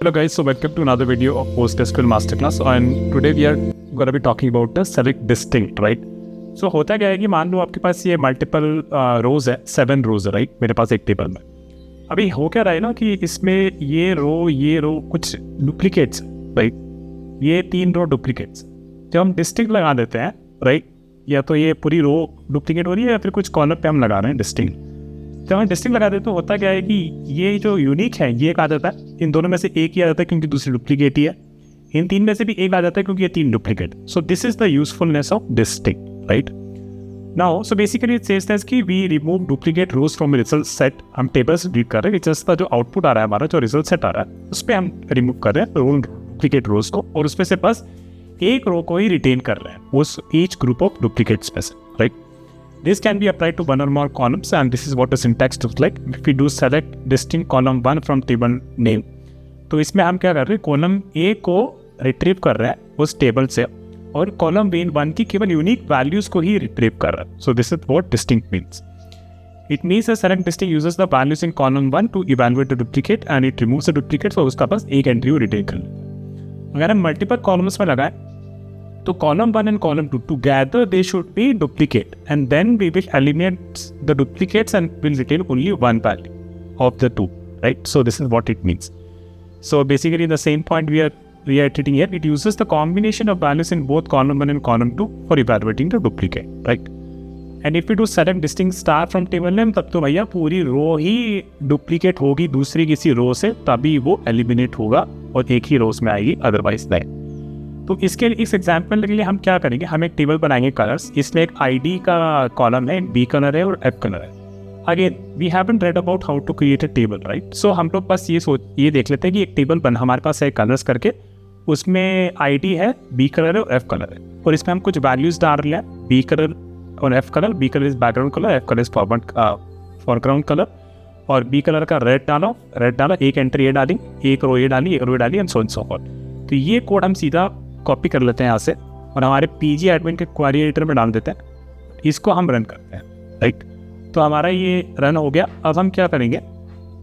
Hello guys, so welcome to another video of PostgreSQL Masterclass and today we are going to be talking about the select distinct, right? So होता क्या है कि मान लो आपके पास ये multiple रोज है, 7 रोज है, राइट? मेरे पास एक टेबल में अभी हो क्या रहा है ना कि इसमें ये रो कुछ डुप्लीकेट्स, राइट? ये 3 रो डुप्लीकेट्स जब हम डिस्टिंक्ट लगा देते हैं, राइट? या तो ये पूरी रो डुप्लीकेट हो रही है या फिर कुछ कॉलम पे हम लगा रहे हैं डिस्टिंक्ट। जब हम डिस्टिंक्ट लगा देते तो होता क्या है कि ये जो यूनिक है ये एक आ जाता है, इन दोनों में से एक ही आ जाता है क्योंकि दूसरी डुप्लीकेट ही है, इन 3 में से भी एक आ जाता है क्योंकि ये 3 duplicate. So this is the usefulness of distinct, right? Now so basically it says that कि we remove duplicate rows from result set. हम टेबल्स रीड कर रहे हैं, जस्ट जो आउटपुट आ रहा है हमारा, जो रिजल्ट सेट आ रहा है उस पर हम रिमूव कर रहे हैं डुप्लीकेट रोज को, और उसमें से बस एक रो को ही रिटेन कर रहे हैं उस ईच ग्रुप ऑफ डुप्लीकेट्स में से, right? This can be applied to one or more columns, and this is what the syntax looks like. If we do select distinct column 1 from table name, तो इसमें हम क्या कर रहे हैं, column A को रिट्रीव कर रहे हैं उस टेबल से और कॉलम मेन 1 की केवल यूनिक वैल्यूज को ही रिट्रीव कर रहा है। So this is what distinct means. It means select distinct uses the values in column 1 to evaluate the duplicate and it removes the duplicate. और उसका पास एक एंट्री रिटेन कर लेता है। अगर हम मल्टीपल कॉलम्स में लगाएं तो column 1 and column 2 together they should be duplicate, and then we will eliminate the duplicates and will retain only one value of the two, right? So this is what it means. So basically the same point we are reiterating here. It uses the combination of values in both column 1 and column 2 for evaluating the duplicate, right? And if we do select distinct star from table name, तब तो भैया पूरी रो ही duplicate होगी दूसरी किसी रो से, तभी वो एलिमिनेट होगा और एक ही रोज में आएगी, अदरवाइज नहीं। तो इसके इस एग्जाम्पल के लिए हम क्या करेंगे, हम एक टेबल बनाएंगे कलर्स। इसमें एक आईडी का कॉलम है, बी कलर है और एफ कलर है। Again we haven't read about how to create a table, right? So हम लोग बस ये देख लेते हैं कि एक टेबल हमारे पास है कलर्स करके, उसमें आईडी है, बी कलर है और एफ कलर है, और इसमें हम कुछ वैल्यूज डाल रहे हैं, बी कलर और F colour. B colour is background colour, F colour is foreground colour, और बी कलर का रेड डाला, एक एंट्री ये डाली, एक रो ये डाली एंड सो ऑन। तो ये कोड हम सीधा कॉपी कर लेते हैं यहाँ से और हमारे पीजी एडमिन के क्वेरी एडिटर में डाल देते हैं, इसको हम रन करते हैं, राइट? तो हमारा ये रन हो गया। अब हम क्या करेंगे,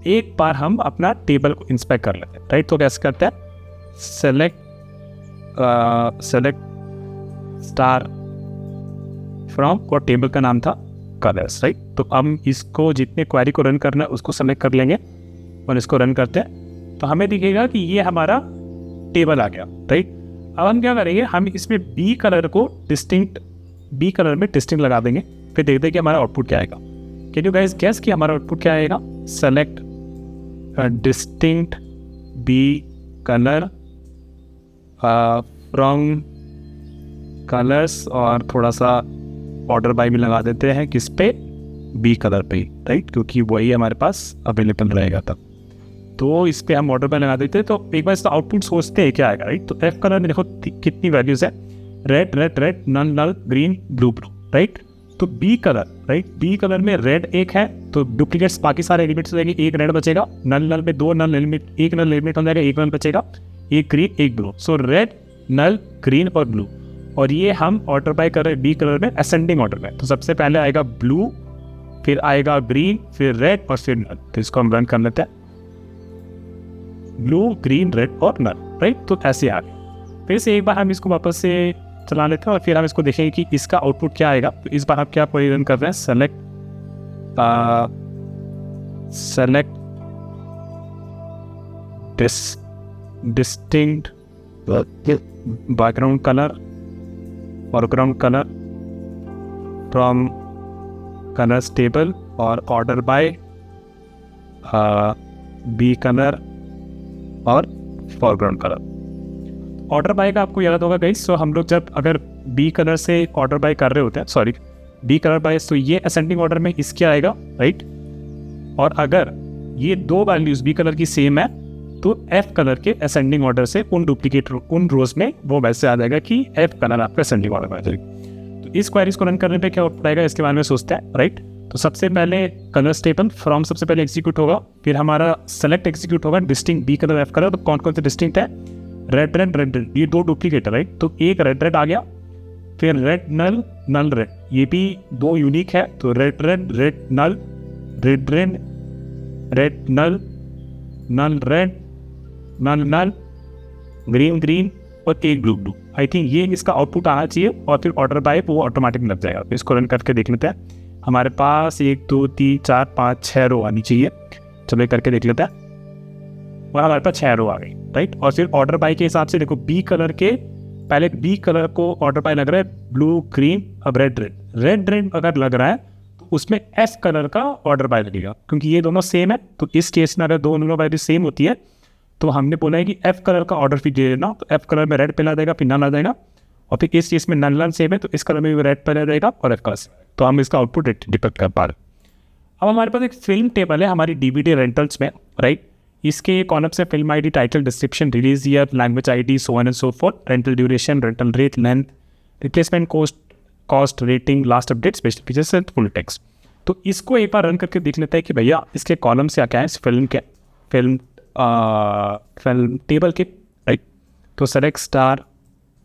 एक बार हम अपना टेबल को इंस्पेक्ट कर लेते हैं, राइट? तो कैसे करते हैं, सेलेक्ट स्टार फ्रॉम, वो टेबल का नाम था कलर्स, राइट? तो हम इसको जितने क्वेरी को रन करना है उसको सेलेक्ट कर लेंगे और इसको रन करते हैं, तो हमें दिखेगा कि ये हमारा टेबल आ गया, राइट? अब हम क्या करेंगे, हम इसमें बी कलर में डिस्टिंक्ट लगा देंगे, फिर देखते हैं कि हमारा आउटपुट क्या आएगा। कैन यू गाइस गेस कि हमारा आउटपुट क्या आएगा? Select distinct B colour from colours, और थोड़ा सा ऑर्डर बाय भी लगा देते हैं, किस पे, बी कलर पे, राइट? क्योंकि वही हमारे पास अवेलेबल रहेगा तब, तो इस पे हम ऑर्डर पे लगा देते हैं। तो एक बार इसका आउटपुट सोचते हैं क्या आएगा, राइट? तो एफ कलर में देखो कितनी वैल्यूज है, red, null, green, blue, right? तो B colour, right, B colour में रेड एक है, तो डुप्लीकेट्स बाकी सारे एलिमेंट्स हो जाएंगे, एक रेड बचेगा, नल में 2 नल एलिमेंट, एक नल एलिमेंट हो जाएगा, एक नल बचेगा, एक ग्रीन एक ब्लू। सो रेड, नल, ग्रीन और ब्लू, और ये हम ऑर्डर बाय कर रहे हैं बी कलर में असेंडिंग ऑर्डर में। तो सबसे पहले आएगा ब्लू, फिर आएगा ग्रीन, फिर रेड और फिर नल। तो इसको हम रन कर लेते हैं, ब्लू, ग्रीन, रेड और नल, राइट? तो ऐसे आ गए। फिर से एक बार हम इसको वापस से चला लेते हैं और फिर हम इसको देखेंगे कि इसका आउटपुट क्या आएगा। तो इस बार हम क्या रन कर रहे हैं, select distinct background colour, foreground colour from colours table और ऑर्डर बाय बी कलर और फॉरग्राउंड कलर। ऑर्डर बाय का आपको याद होगा गाइस, सो हम लोग जब अगर बी कलर से ऑर्डर बाय कर रहे होते हैं, बी कलर बाय, तो ये असेंडिंग ऑर्डर में इसके आएगा, राइट? और अगर ये 2 वैल्यूज बी कलर की सेम है तो एफ कलर के असेंडिंग ऑर्डर से उन रोज में वो वैसे आ जाएगा कि एफ कलर आपका असेंडिंग ऑर्डर में आ जाएगा। तो इस क्वेरीज को रन करने पे क्या आउटपुट आएगा, इसके बारे में सोचते हैं, राइट? तो सबसे पहले कलर्स टेबल फ्रॉम सबसे पहले एग्जीक्यूट होगा, फिर हमारा सेलेक्ट एग्जीक्यूट होगा, distinct B colour, F colour. तो कौन कौन से डिस्टिंक्ट है, रेड, ये 2 डुप्लीकेट है, राइट? तो एक रेड आ गया, फिर रेड, नल, रेड, ये भी 2 यूनिक है, तो red, null, red, null, red, none none, green green और एक ब्लू ब्लू। आई थिंक ये इसका आउटपुट आना चाहिए और फिर ऑर्डर बाय वो ऑटोमेटिक लग जाएगा। तो इसको रन करके देख लेते हैं। हमारे पास 1 2 3 4 5 6 रो आनी चाहिए। चलो ये करके देख लेते हैं और हमारे पास 6 रो आ गई, राइट। और फिर ऑर्डर बाय के हिसाब से देखो, बी कलर के पहले बी कलर को ऑर्डर बाय लग रहा है ब्लू ग्रीन, अब रेड रेड, रेड रेड अगर लग रहा है तो उसमें एफ कलर का ऑर्डर बाय लगेगा, क्योंकि ये दोनों सेम है। तो इस केस में अगर दोनों वैल्यू सेम होती है तो हमने बोला है कि एफ कलर का ऑर्डर फिर दे देना। तो एफ कलर में रेड पे ला देगा, फिर नन आ जाएगा। और फिर इस केस में नन नन सेम है तो इस कलर में भी रेड पे ला जाएगा और एफ कलर। तो हम इसका आउटपुट डिपेक्ट कर पा रहे। अब हमारे पास एक फिल्म टेबल है हमारी डीवीडी रेंटल्स में, राइट। इसके कॉलम से film ID, title, description, release year, language ID, so on and so fourth, rental duration, rental rate, length, replacement cost, rating, last update, special features and full text. तो इसको एक बार run करके देख लेते हैं कि भैया इसके कॉलम से क्या है इस फिल्म के, फिल्म टेबल के, राइट। तो सेलेक्ट स्टार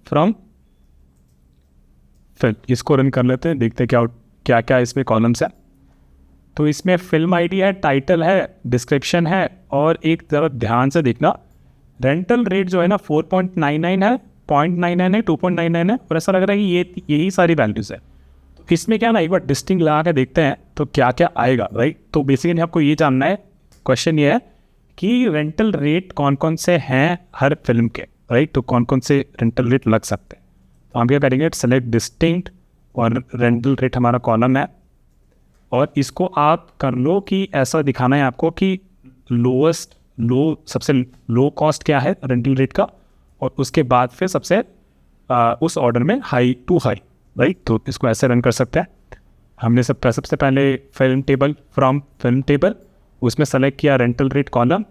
फ्रॉम फिल्म, इसको रन कर लेते हैं, देखते हैं क्या क्या इसमें कॉलम्स है। तो इसमें फिल्म आईडी है, टाइटल है, डिस्क्रिप्शन है और एक ज़रा ध्यान से देखना, रेंटल रेट जो है ना 4.99 है, 0.99 है, 2.99 है और ऐसा लग रहा है कि यही सारी वैल्यूज़ है। तो इसमें क्या ना एक बार डिस्टिंग लगा के देखते हैं तो क्या क्या आएगा, राइट। तो बेसिकली आपको ये जानना है, क्वेश्चन ये है कि रेंटल रेट कौन कौन से हैं हर फिल्म के, राइट। तो कौन कौन से रेंटल रेट लग सकते हैं। तो हम क्या करेंगे, सेलेक्ट डिस्टिंक्ट और रेंटल रेट हमारा कॉलम है और इसको आप कर लो कि ऐसा दिखाना है आपको कि सबसे लो कॉस्ट क्या है रेंटल रेट का और उसके बाद फिर सबसे उस ऑर्डर में हाई टू हाई, राइट। तो इसको ऐसे रन कर सकते हैं। हमने सबसे पहले film table, from film table, उसमें सेलेक्ट किया रेंटल रेट कॉलम,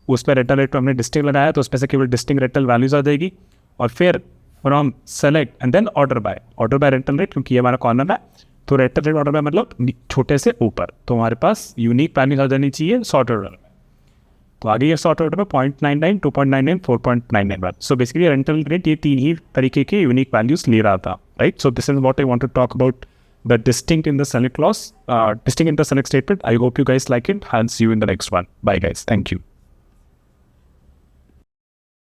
उसमें रेंटल रेट पर हमने डिस्टिंग लगाया तो उसमें से केवल डिस्टिंग रेंटल वैल्यूज आ जाएगी। और फिर from select and then order by rental rate, क्योंकि ये हमारा कॉलम है तो रेंटल रेट ऑर्डर बाय मतलब छोटे से ऊपर, तो हमारे पास यूनिक वैल्यूज आ जानी चाहिए सॉर्ट ऑर्डर में। तो आगे ये सॉर्ट ऑर्डर में 0.99, 2.99, 4.99। सो बेसिकली रेंटल रेट ये 3 ही तरीके के यूनिक वैल्यूज ले रहा था, right. So this is what I want to talk about the distinct in the select clause, distinct in the select statement. I hope you guys like it. I'll see you in the next one. Bye guys. Thank you.